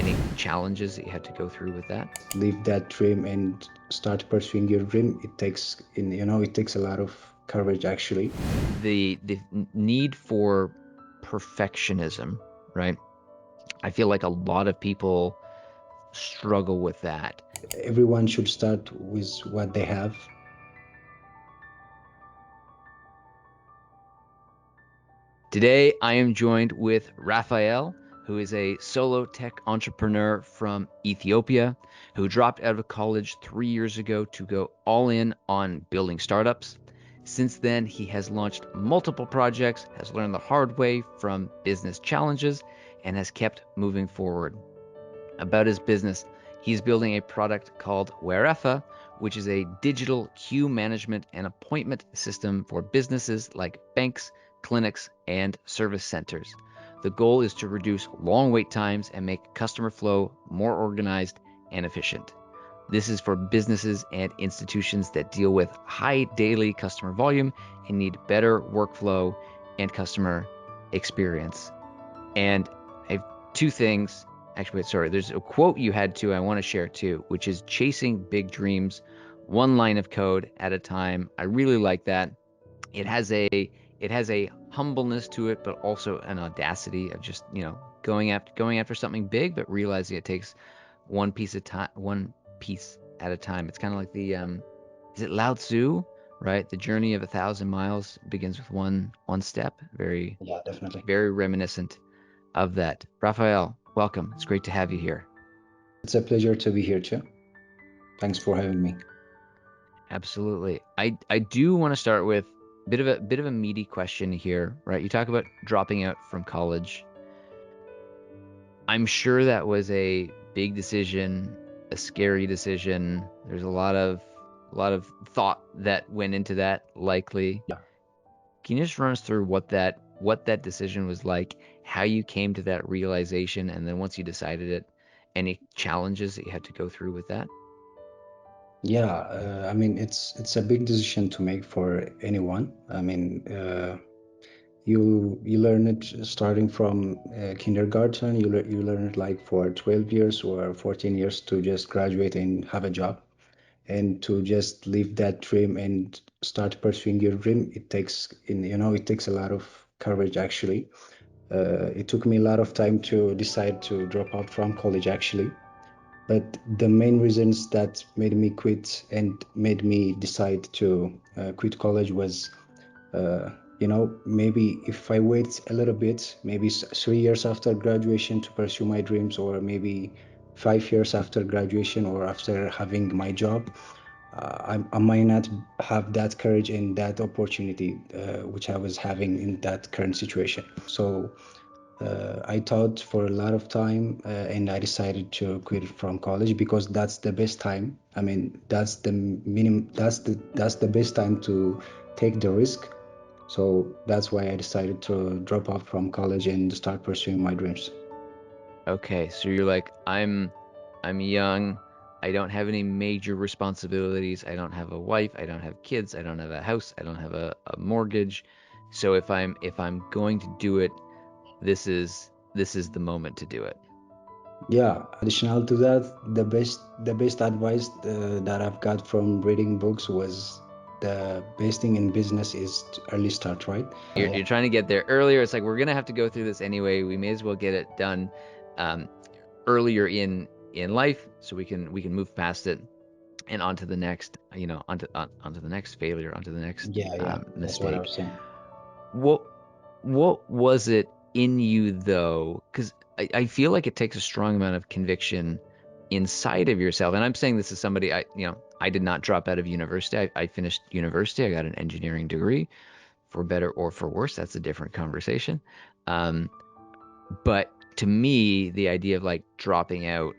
Any challenges that you had to go through with that? Leave that dream and start pursuing your dream. It takes it takes a lot of courage actually. The need for perfectionism, right? I feel like a lot of people struggle with that. Everyone should start with what they have. Today, I am joined with Raphael, who is a solo tech entrepreneur from Ethiopia, who dropped out of college 3 years ago to go all in on building startups. Since then, he has launched multiple projects, has learned the hard way from business challenges, and has kept moving forward. About his business, he's building a product called Werefa, which is a digital queue management and appointment system for businesses like banks, clinics, and service centers. The goal is to reduce long wait times and make customer flow more organized and efficient. This is for businesses and institutions that deal with high daily customer volume and need better workflow and customer experience. And I have two things. Actually, sorry, there's a quote you had too I want to share too, which is chasing big dreams, one line of code at a time. I really like that. It has a humbleness to it, but also an audacity of just, going after something big, but realizing it takes one piece at a time. It's kind of like the is it Lao Tzu, right? The journey of 1,000 miles begins with one step. Very, Yeah, definitely. very reminiscent of that. Raphael, welcome. It's great to have you here. It's a pleasure to be here too. Thanks for having me. Absolutely. I do want to start with a bit of a meaty question here, right? You talk about dropping out from college. I'm sure that was a big decision, a scary decision. There's a lot of thought that went into that, likely. Yeah. Can you just run us through what that decision was like, how you came to that realization, and then once you decided it, any challenges that you had to go through with that? Yeah, I mean it's a big decision to make for anyone. I mean, you learn it starting from kindergarten. You learn it like for 12 years or 14 years to just graduate and have a job, and to just live that dream and start pursuing your dream. It takes a lot of courage actually. It took me a lot of time to decide to drop out from college actually. But the main reasons that made me quit and made me decide to quit college was, maybe if I wait a little bit, maybe 3 years after graduation to pursue my dreams, or maybe 5 years after graduation or after having my job, I might not have that courage and that opportunity which I was having in that current situation. So I taught for a lot of time, and I decided to quit from college because that's the best time. I mean, that's the minimum. That's the best time to take the risk. So that's why I decided to drop out from college and start pursuing my dreams. Okay, so you're like, I'm young. I don't have any major responsibilities. I don't have a wife. I don't have kids. I don't have a house. I don't have a mortgage. So if I'm going to do it, this is the moment to do it. Yeah. Additional to that, the best advice that I've got from reading books was the best thing in business is to early start, right? You're trying to get there earlier. It's like we're gonna have to go through this anyway. We may as well get it done um, earlier in life, so we can move past it and onto the next, onto the next failure, onto the next Yeah, yeah, that's what I mistake. was saying. What what was it in you though? Because I feel like it takes a strong amount of conviction inside of yourself. And I'm saying this as somebody, I did not drop out of university. I finished university. I got an engineering degree, for better or for worse. That's a different conversation. Um, but to me, the idea of like dropping out,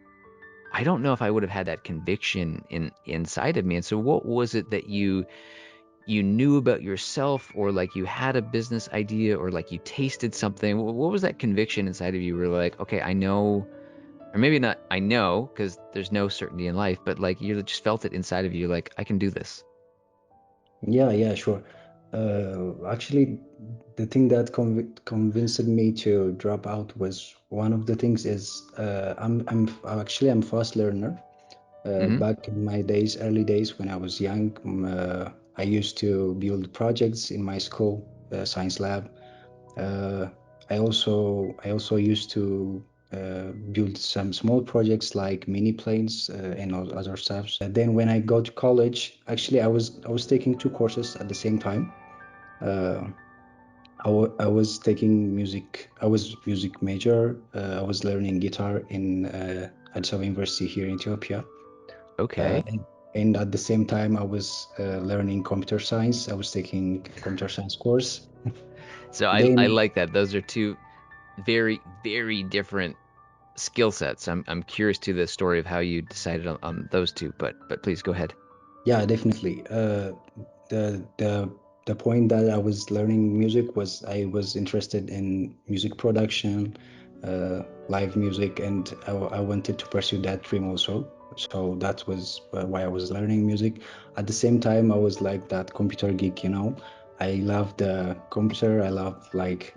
I don't know if I would have had that conviction inside of me. And so what was it that you knew about yourself, or like you had a business idea, or like you tasted something? What was that conviction inside of you where like, okay, I know, or maybe not I know, because there's no certainty in life, but like you just felt it inside of you, like I can do this. Yeah, yeah, sure. Actually, the thing that convinced me to drop out was one of the things is I'm fast learner. Hmm. Back in my days, early days when I was young, I used to build projects in my school science lab. Uh, I also used to build some small projects like mini planes and other stuff. Then when I got to college, actually I was taking two courses at the same time. Uh, I was taking music. I was music major. I was learning guitar in Addis Ababa University here in Ethiopia. Uh, Okay. and, and at the same time, I was learning computer science. I was taking computer science course. So I Then, like that. Those are two very, very different skill sets. I'm curious to the story of how you decided on those two, but please go ahead. yeah, definitely. The point that I was learning music was I was interested in music production, live music, and I wanted to pursue that dream also. So that was why I was learning music. At the same time, I was like that computer geek, you know. I love the computer. I love like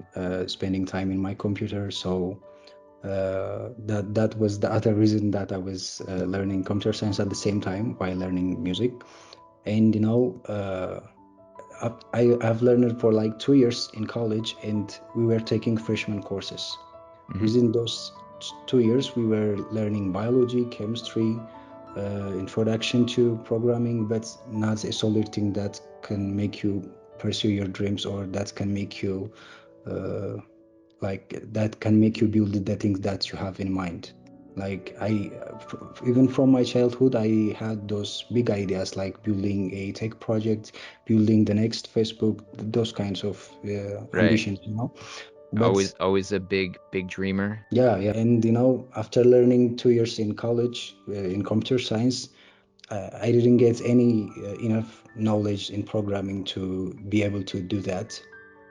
spending time in my computer. So that was the other reason that I was learning computer science at the same time while learning music. And I've learned it for like 2 years in college, and we were taking freshman courses. Hmm. Within those 2 years, we were learning biology, chemistry, introduction to programming, but not a solid thing that can make you pursue your dreams or that can make you uh, that can make you build the things that you have in mind. Like even from my childhood, I had those big ideas like building a tech project, building the next Facebook, those kinds of Right. ambitions, you know. But Always a big dreamer. yeah, yeah, and after learning 2 years in college in computer science, I didn't get any enough knowledge in programming to be able to do that.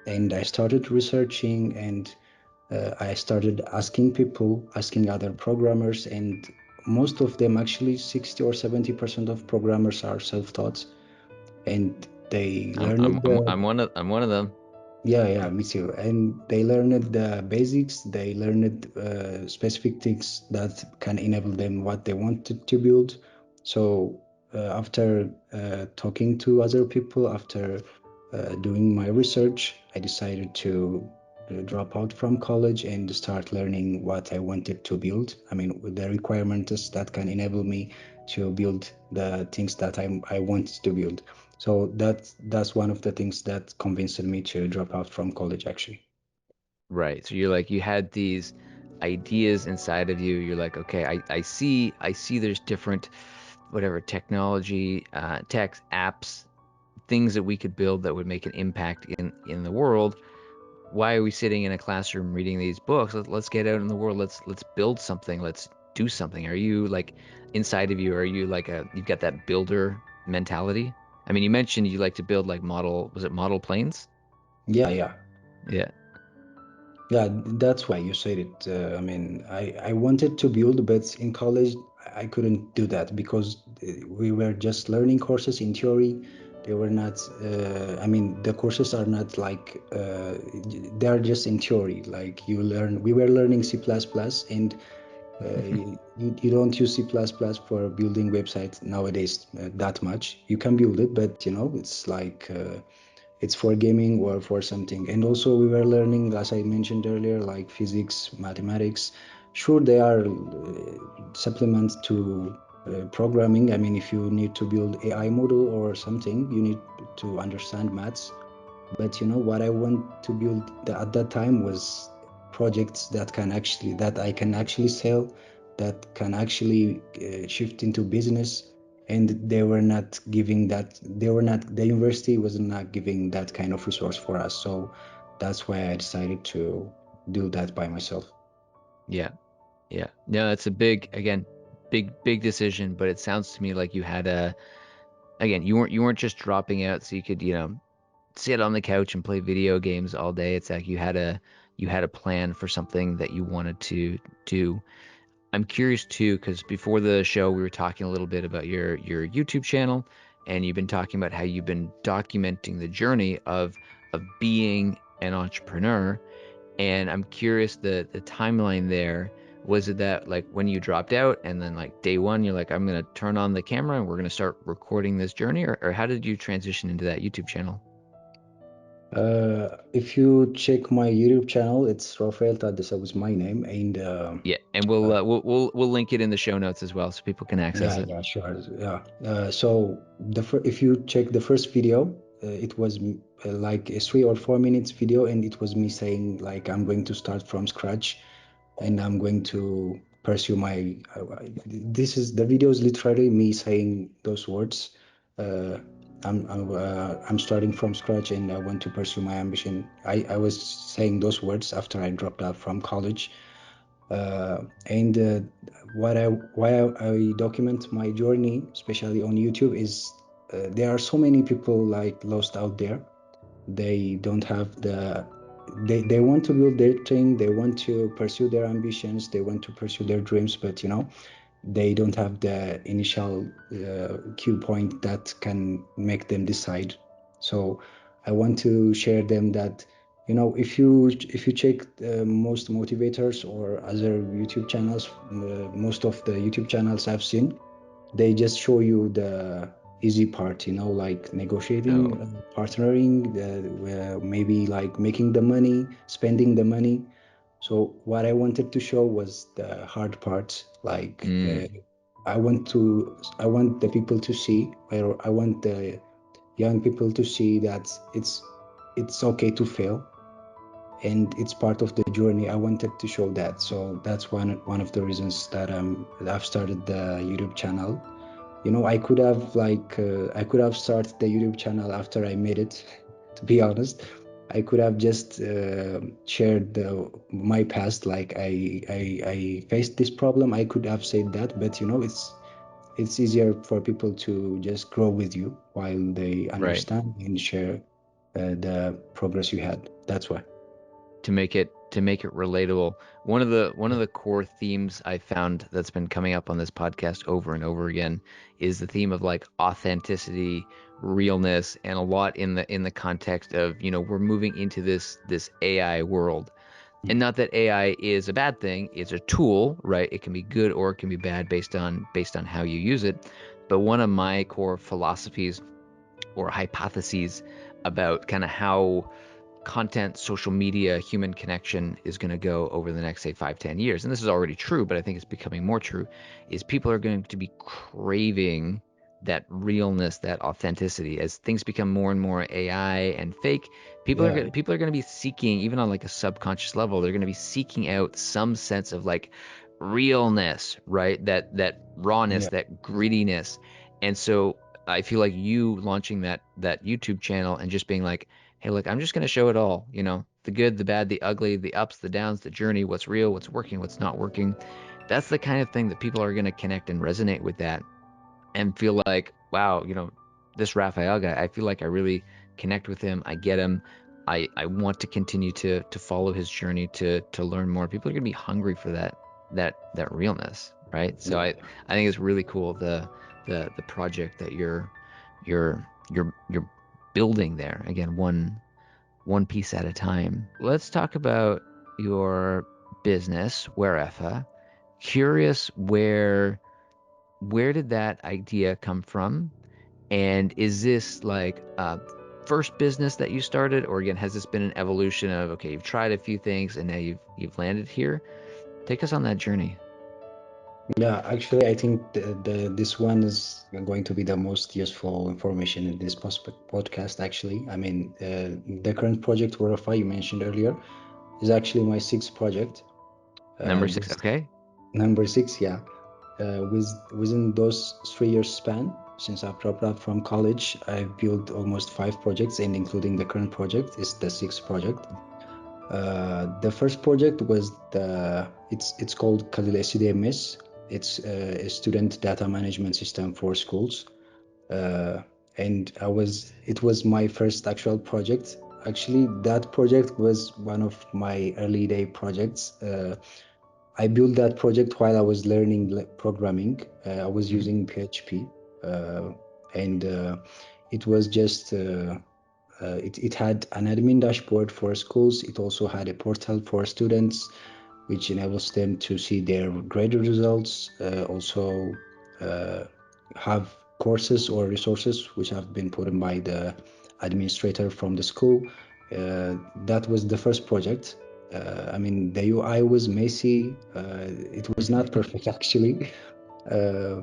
And I started researching, and I started asking people, asking other programmers, and most of them, actually 60 or 70% of programmers are self-taught, and they I'm learned I'm I'm I'm one of I'm one of them. yeah, yeah, me too. And they learned the basics. They learned specific things that can enable them what they wanted to build. So after talking to other people, after doing my research, I decided to drop out from college and start learning what I wanted to build. I mean, with the requirements that can enable me to build the things that I wanted to build. So that's one of the things that convinced me to drop out from college, actually. Right. So you're like you had these ideas inside of you. You're like, okay, I see there's different whatever technology, tech apps, things that we could build that would make an impact in the world. Why are we sitting in a classroom reading these books? Let's get out in the world. Let's build something. Let's do something. Are you like inside of you? Are you like you've got that builder mentality? I mean, you mentioned you like to build like was it model planes? Yeah, yeah. Yeah. Yeah, that's why you said it. I mean, I wanted to build, but in college I couldn't do that because we were just learning courses in theory. They were not. I mean, the courses are not like they are just in theory. Like you learn. We were learning C++, and you don't use C++ for building websites nowadays that much. You can build it, but it's like. It's for gaming or for something. And also we were learning, as I mentioned earlier, like physics, mathematics. Sure, they are supplements to programming. I mean, if you need to build AI model or something, you need to understand maths. But what I want to build at that time was projects that I can actually sell, that can actually shift into business. And they were not giving that. They were not. The university was not giving that kind of resource for us. So that's why I decided to do that by myself. Yeah. Yeah. No, it's a again, big decision, but it sounds to me like you had again, you weren't just dropping out so you could, sit on the couch and play video games all day. It's like you had a plan for something that you wanted to do. I'm curious too, because before the show we were talking a little bit about your YouTube channel and you've been talking about how you've been documenting the journey of being an entrepreneur. And I'm curious the timeline there. Was it that like when you dropped out and then like day one, you're like, I'm gonna turn on the camera and we're gonna start recording this journey, or how did you transition into that YouTube channel? If you check my YouTube channel, it's Raphael Tutt, that was my name, and Yeah, and we'll link it in the show notes as well so people can access yeah, it. yeah, sure, yeah. So if you check the first video, it was like a 3 or 4 minutes video, and it was me saying like I'm going to start from scratch, and I'm going to pursue my. This is the video is literally me saying those words. Uh, I'm starting from scratch, and I want to pursue my ambition. I was saying those words after I dropped out from college, and why I document my journey, especially on YouTube, is there are so many people like lost out there. They don't have they want to build their thing, they want to pursue their ambitions, they want to pursue their dreams, but they don't have the initial cue point that can make them decide. So I want to share them that if you check most motivators or other YouTube channels, most of the YouTube channels I've seen, they just show you the easy part, like negotiating, Oh, partnering, maybe like making the money, spending the money. So what I wanted to show was the hard part. Like mm, I want the people to see, or I want the young people to see that it's okay to fail, and it's part of the journey. I wanted to show that. So that's one of the reasons that I've started the YouTube channel. I could have started the YouTube channel after I made it. To be honest, I could have just shared my past, like I faced this problem. I could have said that, but it's easier for people to just grow with you while they right. understand and share the progress you had. That's why. To make it relatable. One of the core themes I found that's been coming up on this podcast over and over again is the theme of like authenticity, realness, and a lot in the context of, we're moving into this AI world. And not that AI is a bad thing, it's a tool, right? It can be good or it can be bad based on how you use it. But one of my core philosophies or hypotheses about kind of how content, social media, human connection is going to go over the next, say, 5, 10 years. And this is already true, but I think it's becoming more true, is people are going to be craving that realness, that authenticity. As things become more and more AI and fake, Yeah, people are going to be seeking, even on like a subconscious level, they're going to be seeking out some sense of like realness, right? That rawness, yeah, that grittiness. And so I feel like you launching that YouTube channel and just being like, hey, look, I'm just going to show it all, the good, the bad, the ugly, the ups, the downs, the journey, what's real, what's working, what's not working. That's the kind of thing that people are going to connect and resonate with that and feel like, wow, this Raphael guy, I feel like I really connect with him. I get him. I want to continue to follow his journey to learn more. People are going to be hungry for that realness, right? So yeah, I think it's really cool the project that you're building there. Again, one piece at a time. Let's talk about your business, Werefa. Curious where did that idea come from? And is this like first business that you started, or again, has this been an evolution of okay, you've tried a few things and now you've landed here? Take us on that journey. yeah. Actually, I think this one is going to be the most useful information in this podcast. Actually, I mean, the current project Werefa you mentioned earlier is actually my sixth project. Number six. With Okay. number six, yeah. Within those 3 years span since I've dropped out from college, I've built almost five projects, and including the current project is the sixth project. The first project was it's called Khalil SDMS. It's a student data management system for schools. Uh, and it was my first actual project. Actually, that project was one of my early day projects. I built that project while I was learning programming. I was Mhm. using PHP, uh, and it was just it had an admin dashboard for schools. It also had a portal for students, which enables them to see their grade results. Also have courses or resources which have been put in by the administrator from the school. That was the first project. I mean, the UI was messy. It was not perfect actually. Uh,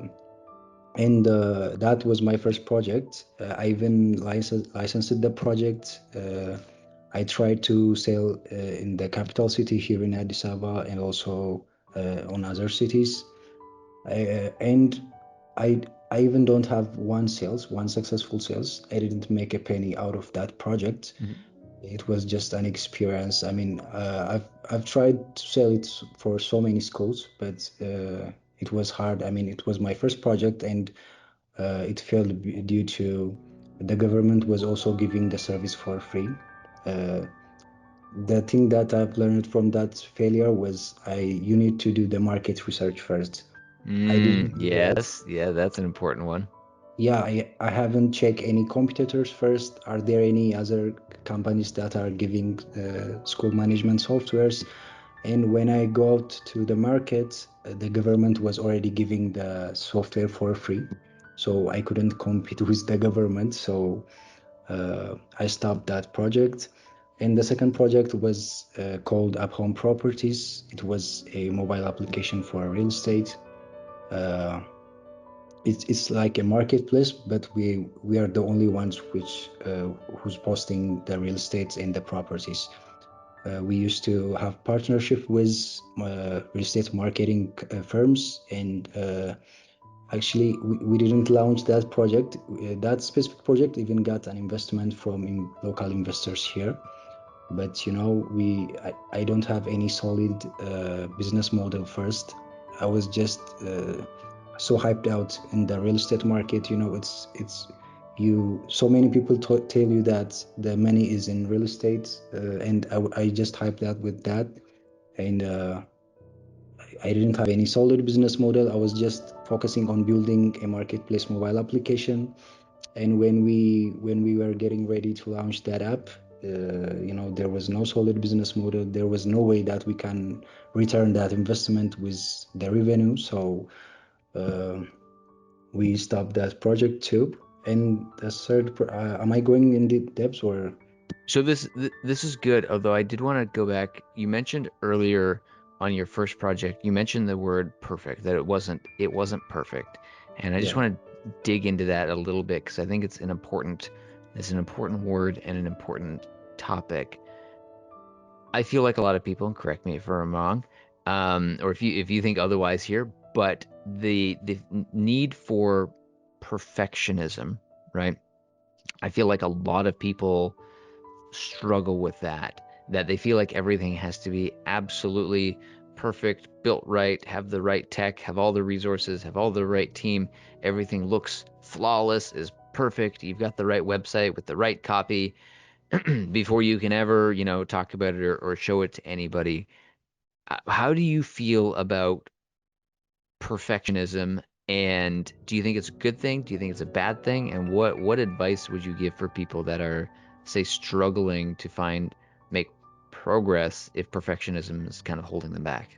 and that was my first project. I even licensed the project. I tried to sell in the capital city here in Addis Ababa and also on other cities. And I I even don't have one successful sales. I didn't make a penny out of that project. It was just an experience. I mean, I've tried to sell it for so many schools, but it was hard. I mean, it was my first project, and it failed due to the government was also giving the service for free. Uh, the thing that I've learned from that failure was you need to do the market research first. I didn't do that. Yes, yeah, that's an important one. Yeah, I haven't checked any competitors first. Are there any other companies that are giving school management softwares? And when I go out to the market, the government was already giving the software for free. So I couldn't compete with the government. So I stopped that project. And the second project was called Up Home Properties. It was a mobile application for real estate. Uh, it's like a marketplace, but we are the only ones who's posting the real estates and the properties. We used to have partnership with real estate marketing firms, and actually we didn't launch that project. That specific project even got an investment from local investors here, but I don't have any solid business model first. I was just so hyped out in the real estate market. It's you so many people tell you that the money is in real estate, and I just hyped out with that, and I didn't have any solid business model. I was just focusing on building a marketplace mobile application. And when we were getting ready to launch that app, there was no solid business model. There was no way that we can return that investment with the revenue. So uh, we stopped that project too. And the third, am I going in the depths or? So this is good, although I did want to go back. You mentioned earlier on your first project, you mentioned the word perfect, that it wasn't perfect. And I just Yeah. want to dig into that a little bit because I think it's an important word and an important topic. I feel like a lot of people, and correct me if I'm wrong, or if you think otherwise here, but the need for perfectionism, right? I feel like a lot of people struggle with that they feel like everything has to be absolutely perfect, built right, have the right tech, have all the resources, have all the right team, everything looks flawless, is perfect, you've got the right website with the right copy before you can ever, talk about it or show it to anybody. How do you feel about perfectionism, and do you think it's a good thing? Do you think it's a bad thing? And what advice would you give for people that are, say, struggling to make progress if perfectionism is kind of holding them back?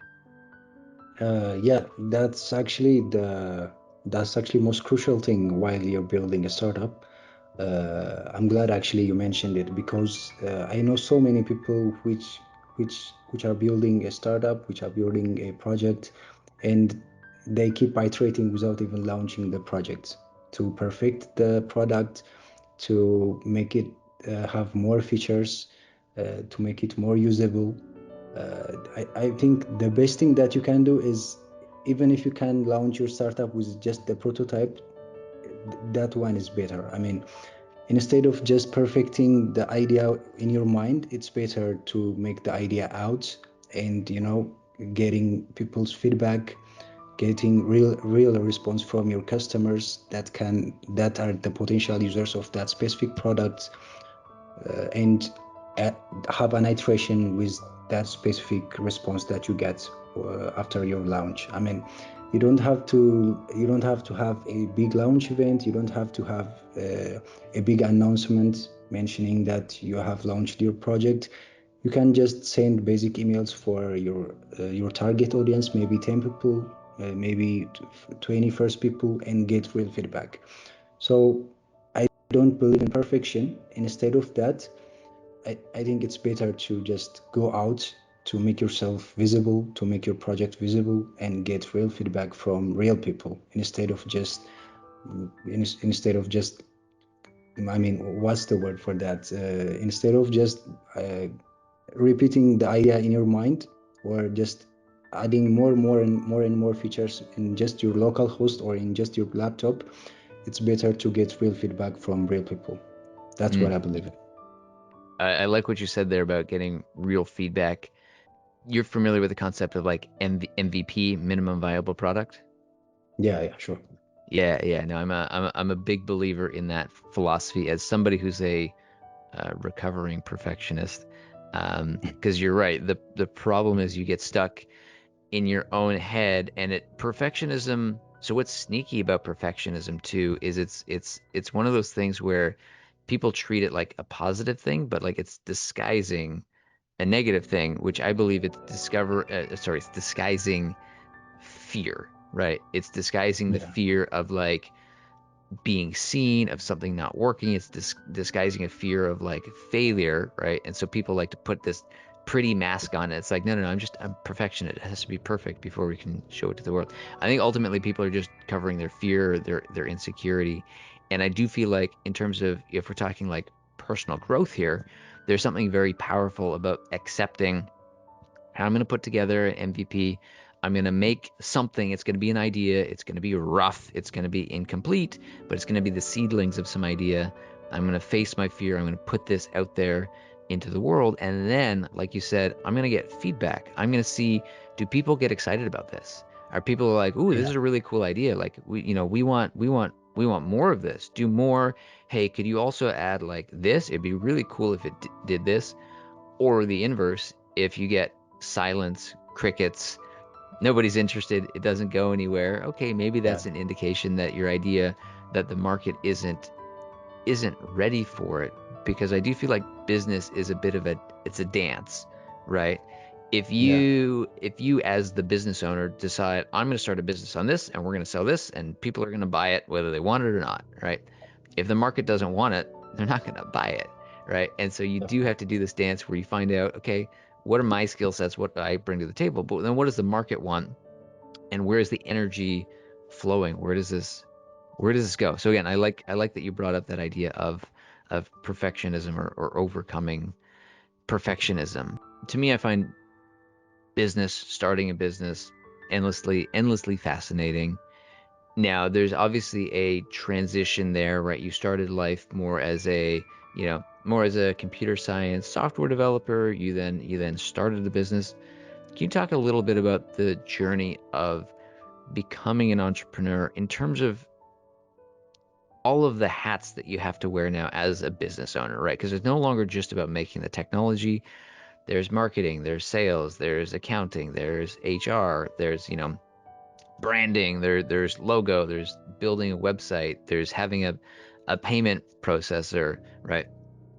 Yeah, that's actually most crucial thing while you're building a startup. I'm glad actually you mentioned it because I know so many people which are building a startup, which are building a project, and they keep iterating without even launching the project to perfect the product, to make it have more features, to make it more usable. I think the best thing that you can do is even if you can launch your startup with just the prototype, that one is better. I mean, instead of just perfecting the idea in your mind, it's better to make the idea out and getting people's feedback, getting real response from your customers that are the potential users of that specific product, and uh, have an iteration with that specific response that you get after your launch. I mean, You don't have to have a big launch event. You don't have to have a big announcement mentioning that you have launched your project. You can just send basic emails for your target audience, maybe 10 people, maybe 20 first people, and get real feedback. So I don't believe in perfection. Instead of that, I think it's better to just go out, to make yourself visible, to make your project visible, and get real feedback from real people instead of just I mean, what's the word for that? Instead of just repeating the idea in your mind, or just adding more and more features in just your local host or in just your laptop, it's better to get real feedback from real people. That's what Mm. I believe in. I like what you said there about getting real feedback. You're familiar with the concept of like MVP, minimum viable product? Yeah, sure. Yeah, yeah. No, I'm a big believer in that philosophy as somebody who's a recovering perfectionist. Because you're right. The problem is you get stuck in your own head, and perfectionism. So what's sneaky about perfectionism too is it's one of those things where people treat it like a positive thing, but like it's disguising a negative thing, which I believe it's disguising fear, right? It's disguising the Yeah, fear of like being seen, of something not working. It's disguising a fear of like failure, right? And so people like to put this pretty mask on it. It's like, no, no, no, I'm perfectionist. It has to be perfect before we can show it to the world. I think ultimately people are just covering their fear, their insecurity. And I do feel like in terms of if we're talking like personal growth here, there's something very powerful about accepting how I'm going to put together an MVP. I'm going to make something. It's going to be an idea. It's going to be rough. It's going to be incomplete, but it's going to be the seedlings of some idea. I'm going to face my fear. I'm going to put this out there into the world. And then, like you said, I'm going to get feedback. I'm going to see, do people get excited about this? Are people like, ooh, this yeah, is a really cool idea. Like we want more of this. Do more. Hey, could you also add like this? It'd be really cool if it did this. Or the inverse, if you get silence, crickets, nobody's interested, it doesn't go anywhere. Okay, maybe yeah, that's an indication that your idea that the market isn't ready for it because I do feel like business is a bit of it's a dance, right? yeah, If you as the business owner decide I'm going to start a business on this and we're going to sell this and people are going to buy it whether they want it or not, right? If the market doesn't want it, they're not going to buy it, right? And so you yeah, do have to do this dance where you find out, okay, what are my skill sets, what I bring to the table, but then what does the market want? And where is the energy flowing? Where does this go? So again, I like that you brought up that idea of perfectionism or overcoming perfectionism. To me, I find starting a business, endlessly fascinating. Now, there's obviously a transition there, right? You started life more as a computer science software developer. You then started a business. Can you talk a little bit about the journey of becoming an entrepreneur in terms of all of the hats that you have to wear now as a business owner, right? Because it's no longer just about making the technology. There's marketing, there's sales, there's accounting, there's HR, there's, branding, there's logo, there's building a website, there's having a payment processor, right?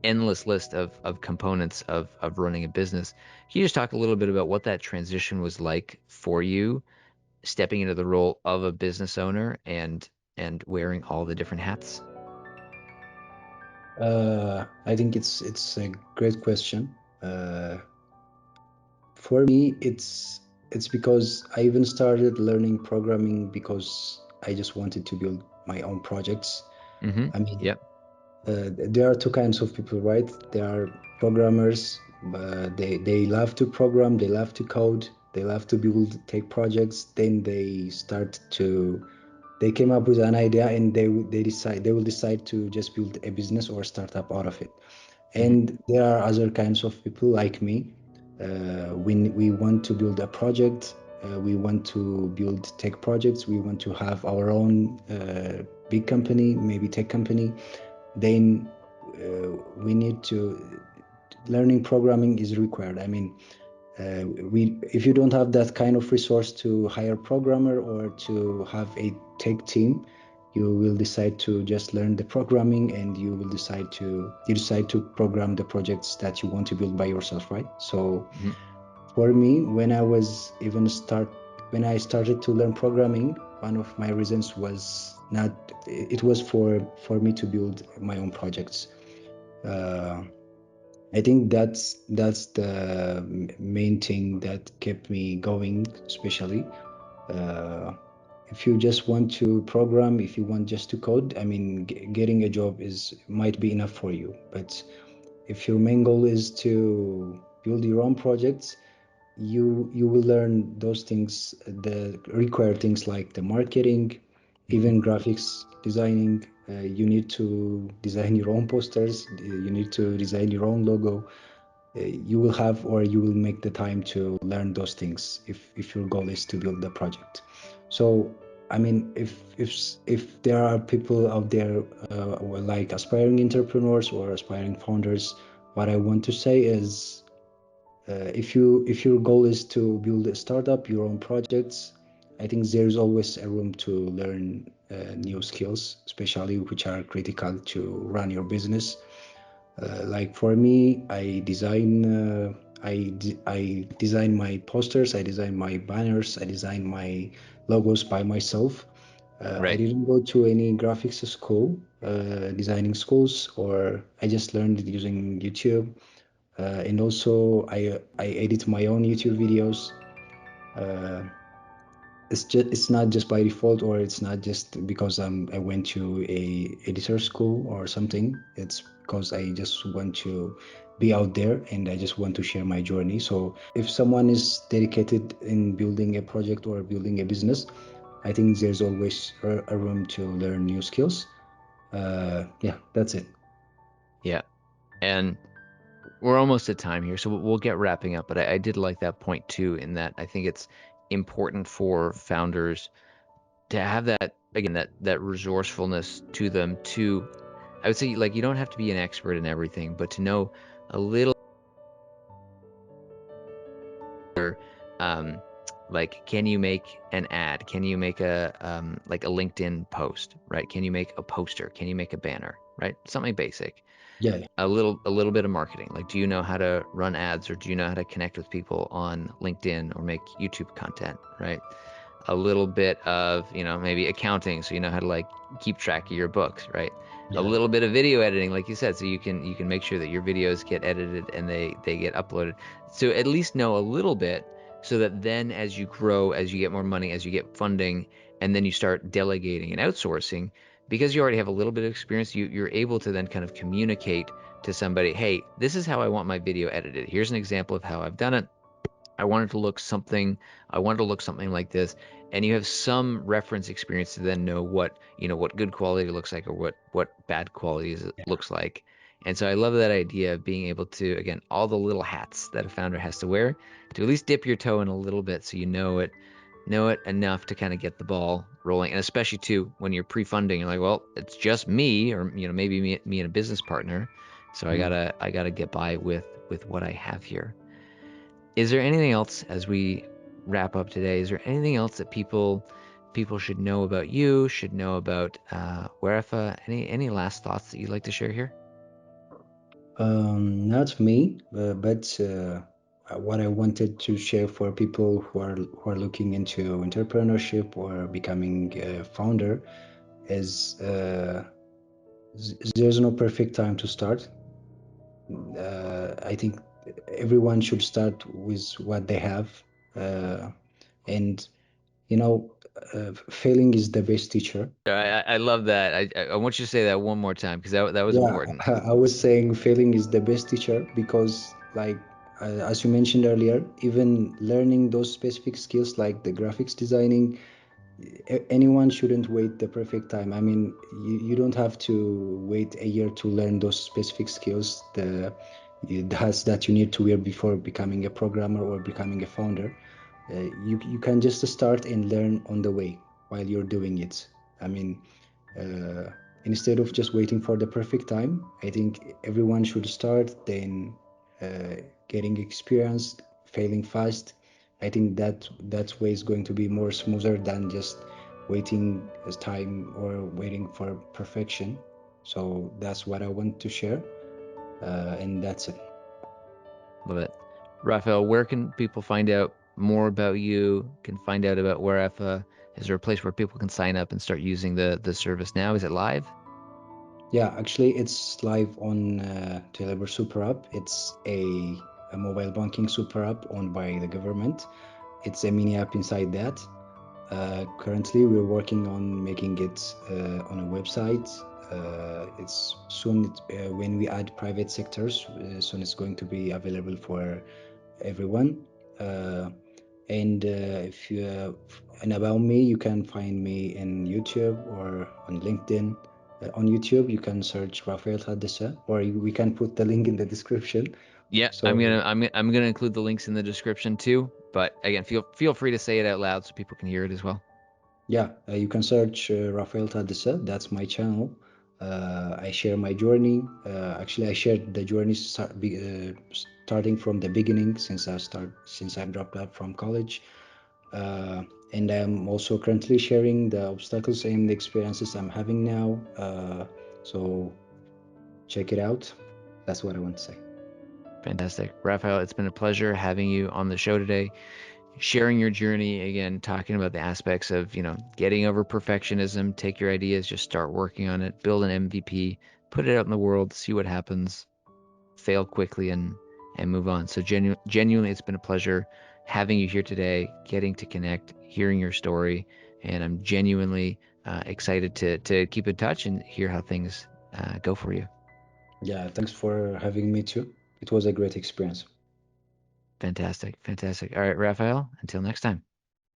Endless list of components of running a business. Can you just talk a little bit about what that transition was like for you, stepping into the role of a business owner and wearing all the different hats? I think it's a great question. For me, it's because I even started learning programming because I just wanted to build my own projects. Mm-hmm. I mean, Yep. there are two kinds of people, right? There are programmers. They love to program, they love to code, they love to build take projects. Then they came up with an idea, and they will decide to just build a business or startup out of it. Mm-hmm. And there are other kinds of people like me. When we want to build a project, we want to build tech projects, we want to have our own big company, maybe tech company. Then we need to learning programming is required. I mean, If you don't have that kind of resource to hire a programmer or to have a tech team, you will decide to just learn the programming, and you decide to program the projects that you want to build by yourself, right? So Mhm. for me, when I started to learn programming, one of my reasons was not it was for me to build my own projects. uh, I think that's the main thing that kept me going, especially uh, if you just want to program, if you want just to code. I mean, getting a job is might be enough for you. But if your main goal is to build your own projects, you will learn those things, the required things like the marketing, Mhm. even graphics designing. You need to design your own posters. You need to design your own logo. You will have, or you will make the time to learn those things if your goal is to build the project. So I mean, if there are people out there like aspiring entrepreneurs or aspiring founders, what I want to say is, if your goal is to build a startup, your own projects, I think there's always a room to learn new skills, especially which are critical to run your business. Like for me, I design my posters, I design my banners, I design my logos by myself. I Right. didn't go to any graphics school, designing schools, or I just learned it using YouTube. And also I edit my own YouTube videos. Uh, it's not just by default, or it's not just because I went to a editor school or something. It's because I just want to be out there, and I just want to share my journey. So if someone is dedicated in building a project or building a business, I think there's always a room to learn new skills. Yeah, that's it. Yeah. And we're almost at time here, so we'll get wrapping up. But I did like that point too, in that I think it's important for founders to have that, again, that resourcefulness to them. To, I would say, like, you don't have to be an expert in everything, but to know a little, um, like, can you make an ad? Can you make a like a LinkedIn post, right? Can you make a poster? Can you make a banner, right? Something basic. Yeah, A little bit of marketing. Like, do you know how to run ads, or do you know how to connect with people on LinkedIn or make YouTube content, right? A little bit of, maybe accounting, so you know how to, like, keep track of your books, right? A yeah, little bit of video editing, like you said, so you can make sure that your videos get edited and they get uploaded. So at least know a little bit, so that then as you grow, as you get more money, as you get funding, and then you start delegating and outsourcing, because you already have a little bit of experience, you're able to then kind of communicate to somebody, hey, this is how I want my video edited. Here's an example of how I've done it. I wanted to look something, I wanted to look something like this. And you have some reference experience to then know what good quality looks like, or what bad quality looks like. And so I love that idea of being able to, again, all the little hats that a founder has to wear, to at least dip your toe in a little bit, so you know it enough to kind of get the ball rolling. And especially too, when you're pre-funding, you're like, well, it's just me, or maybe me and a business partner. So I mm. gotta I gotta get by with what I have here. Is there anything else, as we wrap up today? Is there anything else that people should know about you, should know about Werefa? Any last thoughts that you'd like to share here? Not me, but what I wanted to share for people who are looking into entrepreneurship or becoming a founder is, there's no perfect time to start. I think everyone should start with what they have, uh, and you know, failing is the best teacher. I love that. I want you to say that one more time, because that was Yeah, important. I was saying failing is the best teacher because, like, as you mentioned earlier, even learning those specific skills like the graphics designing, anyone shouldn't wait the perfect time. I mean, you don't have to wait a year to learn those specific skills, the hats that you need to wear before becoming a programmer or becoming a founder. You can just start and learn on the way while you're doing it. I mean, uh, instead of just waiting for the perfect time, I think everyone should start, then getting experience, failing fast. I think that way is going to be more smoother than just waiting as time or waiting for perfection. So that's what I want to share, and that's it. Love it. Raphael, where can people find out more about you? Can find out about Werefa? Is there a place where people can sign up and start using the service now? Is it live? Yeah, actually, it's live on Teleber Super App. It's a mobile banking super app owned by the government. It's a mini app inside that. Currently, we're working on making it on a website. It's soon when we add private sectors, soon it's going to be available for everyone. Uh, and if you and about me, you can find me in YouTube or on LinkedIn. On YouTube, you can search Raphael Haddasa, or we can put the link in the description. Yeah, I'm So gonna I'm gonna include the links in the description too. But again, feel free to say it out loud so people can hear it as well. yeah, you can search Raphael Haddasa. That's my channel. I share my journey. Actually, I shared the journey starting from the beginning since I dropped out from college. uh, and I'm also currently sharing the obstacles and the experiences I'm having now. So check it out. That's what I want to say. Fantastic. Raphael, it's been a pleasure having you on the show today, sharing your journey again, talking about the aspects of, getting over perfectionism, take your ideas, just start working on it, build an MVP, put it out in the world, see what happens, fail quickly and move on. So genuinely, it's been a pleasure having you here today, getting to connect, hearing your story, and I'm genuinely excited to keep in touch and hear how things go for you. Yeah, thanks for having me too. It was a great experience. Fantastic, fantastic. All right, Raphael, until next time.